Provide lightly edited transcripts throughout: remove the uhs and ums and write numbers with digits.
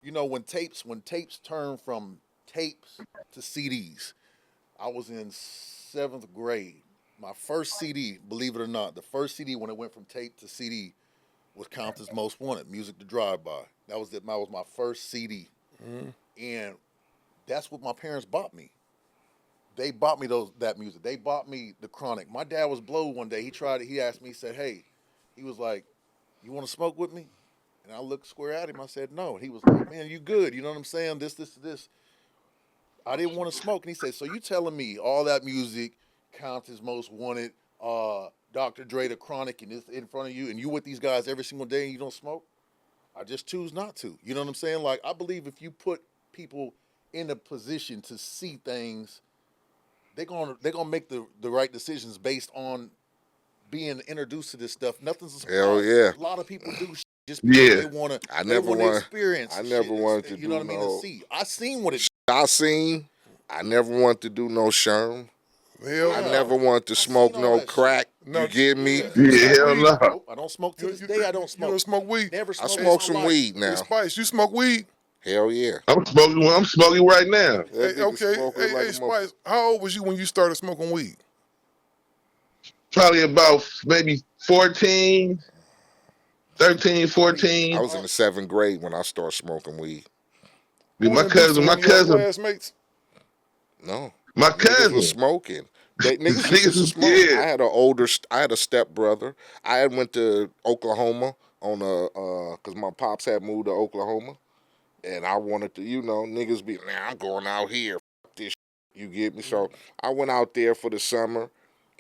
You know, when tapes turned from tapes to CDs, I was in seventh grade. My first CD, believe it or not, the first CD when it went from tape to CD was Compton's Most Wanted, Music to Drive By. That was my first CD, and that's what my parents bought me. They bought me that music. They bought me the Chronic. My dad was blowed one day. He tried it. He asked me. He said, "Hey," he was like, "You want to smoke with me?" And I looked square at him. I said, "No." And he was like, "Man, you good? You know what I'm saying? This." I didn't want to smoke, and he said, "So you telling me all that music, Compton's Most Wanted, Dr. Dre, the Chronic, and it's in front of you, and you with these guys every single day, and you don't smoke?" I just choose not to. You know what I'm saying? Like I believe if you put people in a position to see things, they're gonna make the right decisions based on being introduced to this stuff. Nothing's a Hell surprise. yeah. A lot of people do just because Yeah. they wanna I they never wanna want. experience I never shit. wanted to You know do what I mean? And no. see, I seen what it. I seen. I never wanted to do no sherm. Hell I Yeah, no. never wanted to I smoke seen all no that shit. crack. You No, get me? Yeah, you Yeah, smoke hell weed? no. nope. I don't smoke to this day. I don't You don't smoke. smoke weed? Never I smoked in smoke my some life. weed Hey, now. Spice, you smoke weed? Hell yeah. I'm smoking right now. That Hey, nigga okay. smoking Hey, like hey, a motherfucker. Spice, how old was you when you started smoking weed? Probably about maybe 14, 13, I don't even. I 14. was in the seventh grade when I started smoking weed. Dude, Who introduced it? my One of your cousin, classmates? No, my niggas was cousin. smoking. They niggas just used Niggas to is smoke. yeah. I had a step brother. I had went to Oklahoma on a cause my pops had moved to Oklahoma, and I wanted to, niggas be, man, I'm going out here. F this. You get me? So I went out there for the summer,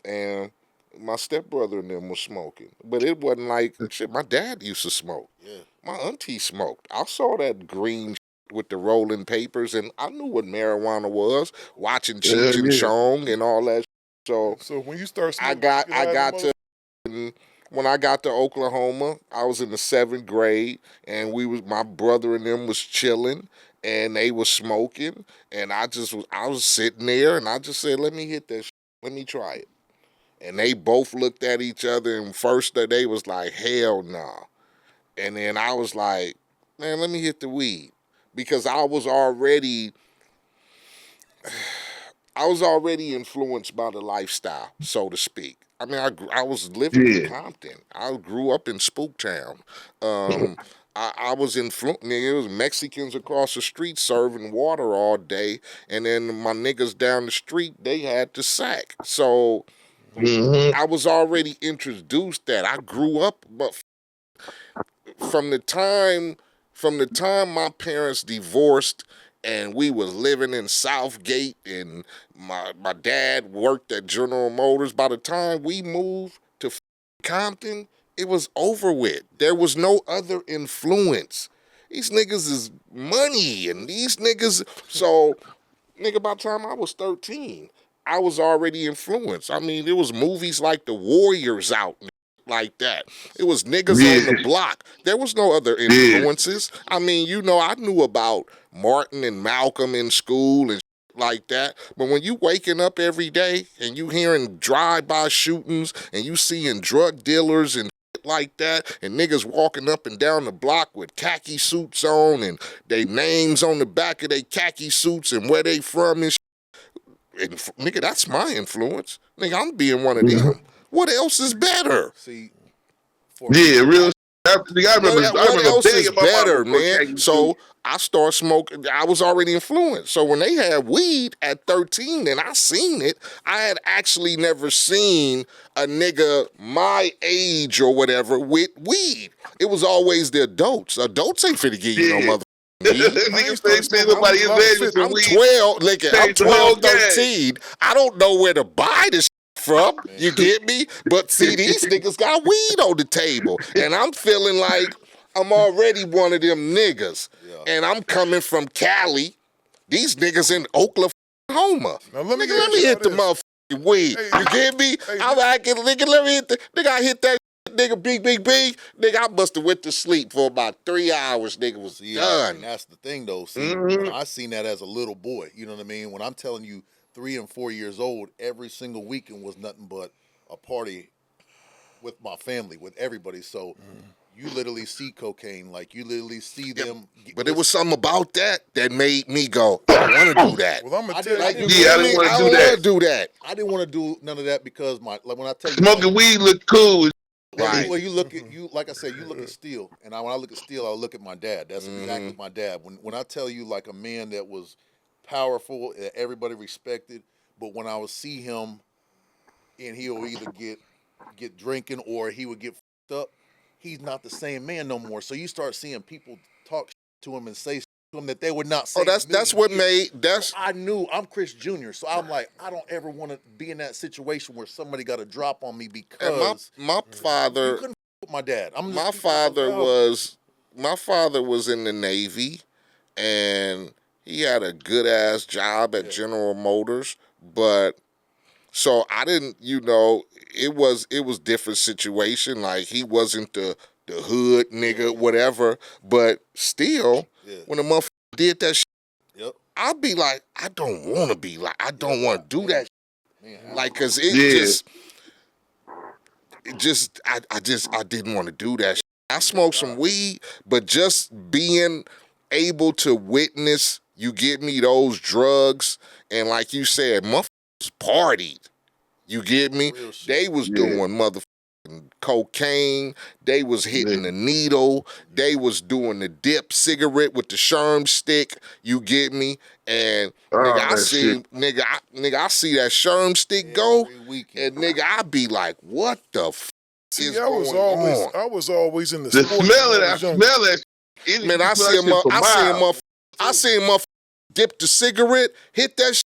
and my stepbrother and them was smoking, but it wasn't like shit. My dad used to smoke. Yeah. My auntie smoked. I saw that green with the rolling papers, and I knew what marijuana was. Watching Hell Cheech and yeah. Chong and all that. So So when you started I smoking, did you got get I high no got more? to when I got to Oklahoma. I was in the seventh grade, and my brother and them was chilling, and they was smoking, and I was sitting there, and I just said, let me hit that. Let me try it. And they both looked at each other, and first they was like, hell nah. And then I was like, man, let me hit the weed. Because I was already influenced by the lifestyle, so to speak. I mean, I was living in Yeah. Compton. I grew up in Spooktown. Um, I was influenced. There was Mexicans across the street serving water all day, and then my niggas down the street, they had the sack. So hmm I was already introduced that. I grew up, but from the time from the time my parents divorced and we was living in Southgate and my dad worked at General Motors, by the time we moved to Compton, it was over with. There was no other influence. These niggas is money and these niggas, so nigga, by the time I was 13, I was already influenced. I mean, there was movies like The Warriors out like that. It was niggas on the Yeah. block. There was no other Yeah. influences. I mean, I knew about Martin and Malcolm in school and like that. But when you waking up every day and you hearing drive-by shootings and you seeing drug dealers and like that, and niggas walking up and down the block with khaki suits on and they names on the back of their khaki suits and where they from and nigga, that's my influence. Nigga, I'm being one of Mhm. them. What else is better? See, for Yeah, me, real. I What remember else is begging my mama better, for a man? khaki suit. So I started smoking. I was already influenced. So when they had weed at 13 and I seen it, I had actually never seen a nigga my age or whatever with weed. It was always the adults. Adults ain't finna give you no Yeah. mother weed. I ain't Niggas say started smoking. I somebody was his about age with some fifty. I'm weed, 12, nigga, I'm changed the whole 12, game. 13. I don't know where to buy this from. You man, get me? But see, these niggas got weed on the table. And I'm feeling like I'm already one of them niggas. yeah. And I'm coming from Cali. These niggas in Oklahoma. Now let me Nigga, let ask me y'all hit the this. motherfucking weed. Hey, You get me? hey, I'm acting, nigga, let me hit the, nigga, I hit that nigga, big. Nigga, I must have went to sleep for about 3 hours. Nigga was See, and done. that's the thing though. See, when hmm I seen that as a little boy, you know what I mean. When I'm telling you, 3 and 4 years old, every single weekend was nothing but a party with my family, with everybody. So you literally see cocaine. Like you literally see them. But it was something about that made me go, I don't want to do that. Well, I'm gonna I tell did- you. I Yeah, I didn't want to do that. Do that. I didn't want to do none of that because when I tell you Smoking weed look cool. Right. Well, you look at like I said, you look at Steele, and when I look at Steele, I look at my dad. That's exactly my dad. When I tell you like a man that was powerful, that everybody respected, but when I would see him, and he'll either get drinking or he would get fucked up, he's not the same man no more. So you start seeing people talk to him and say to him that they would not say. Oh, that's what made that's. I knew I'm Chris Jr., so I'm like, I don't ever want to be in that situation where somebody got a drop on me because And my you father, couldn't with my dad. my father was in the Navy, and he had a good ass job at General Motors, but so I didn't, it was different situation. Like he wasn't the hood nigga, whatever, but still, when a motherfucker did that shit, Yep. I'd be like, I don't want to be like, I don't want to do that. Man, Like, cause I didn't want to do that shit. I smoked some weed, but just being able to witness, you get me, those drugs, and like you said, motherfuckers partied. You get me? Real shit. They was doing motherfucking cocaine. They was hitting the needle. They was doing the dip cigarette with the sherm stick. You get me? And nigga, I see that sherm stick go, every weekend. and nigga, I be like, what the f is I was going always, on? I was always in the The sports smell of when I that, was younger. smell that. It- Man, you I smell see that shit for miles. I see a motherfucker dip the cigarette, hit that shit,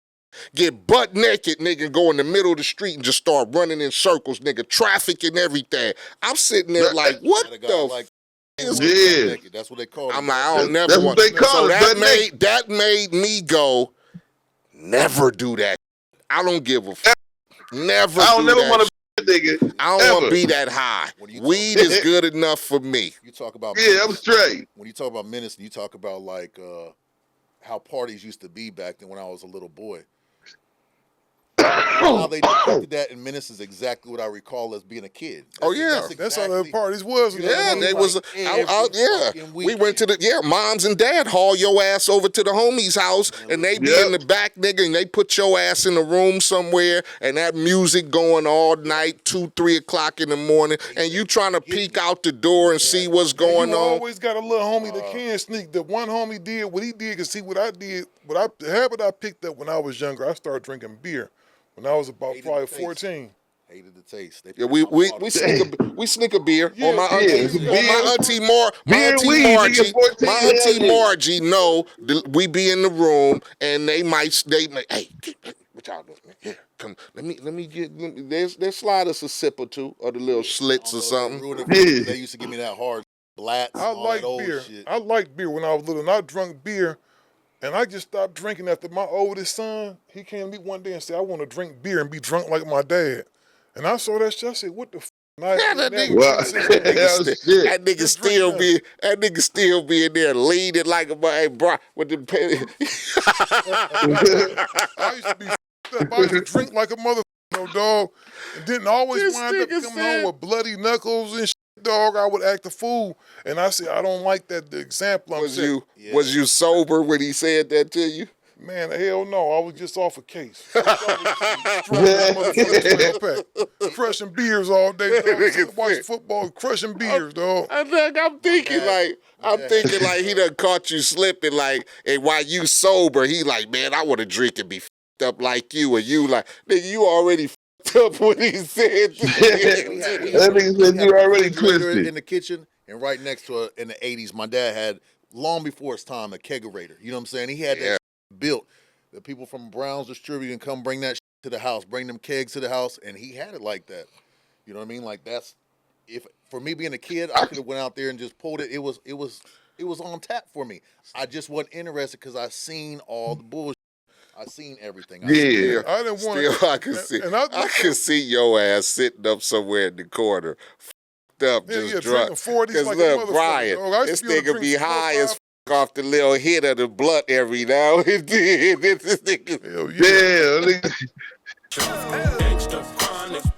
get butt naked, nigga, go in the middle of the street and just start running in circles, nigga, traffic and everything. I'm sitting there like, what Had a guy the like is Yeah. That's what they call it. I'm like, I don't never That's want. what they call So it, butt that made me go, never do that. I don't give a fuck. Never. I don't do never that want shit. to be a nigga. I don't want ever. to be that high. When you Weed is good enough for me. You talk about Yeah, I'm straight. when you talk about Menace, you talk about like how parties used to be back then when I was a little boy. How they depicted that in Menace is exactly what I recall as being a kid. Oh, yeah. That's how the parties was. Yeah, they like was every fucking we went to moms and dad haul your ass over to the homie's house, and they be in the back, nigga, and they put your ass in a room somewhere, and that music going all night, 2, 3 o'clock in the morning, and you trying to peek out the door and see what's going you on. always got a little homie that can sneak. The one homie did what he did, can see what I did. The habit I picked up when I was younger, I started drinking beer when I was about probably 14. Hated the taste. Yeah, we sneak a beer on my auntie Margie know we be in the room and they might hey, what y'all doing? Here, come, let me get they slide us a sip or two of the little slits or something. They used to give me that hard blats. I like beer. Shit. I liked beer when I was little, and I drunk beer, and I just stopped drinking after my oldest son. He came to me one day and said, "I want to drink beer and be drunk like my dad." And I saw that shit. I said, "What the?" That nigga still be in there leaning like a bro with the I used to be up. I used to drink like a motherfucker, dog, and didn't always wind up coming home with bloody knuckles and shit, dog. I would act a fool, and I said, I don't like that. The example I'm setting. Was you sober when he said that to you? Man, hell no. I was just off a case. Crushing beers all day, dog. Watching football, crushing beers, dog. I'm thinking like he done caught you slipping, like, and while you sober, he like, man, I want to drink and be f***ed up like you, and you like, nigga, you already f***ed up when he said That nigga said you already twisted. In the kitchen, and right next to it in the 80s, my dad had, long before his time, a kegerator. You know what I'm saying? He had that built. The people from Brown's Distributing come bring that to the house, bring them kegs to the house, and he had it like that. You know what I mean? Like that's, if for me being a kid, I could have went out there and just pulled it. It was on tap for me. I just wasn't interested because I seen all the bullshit. I seen everything. Yeah. I didn't want Still, I can see your ass sitting up somewhere in the corner, f***ed up, just drunk. Because like look, Brian, this nigga be high as f*** off the little hit of the blunt every now and then. This nigga, Yeah. Gangster Chronicles,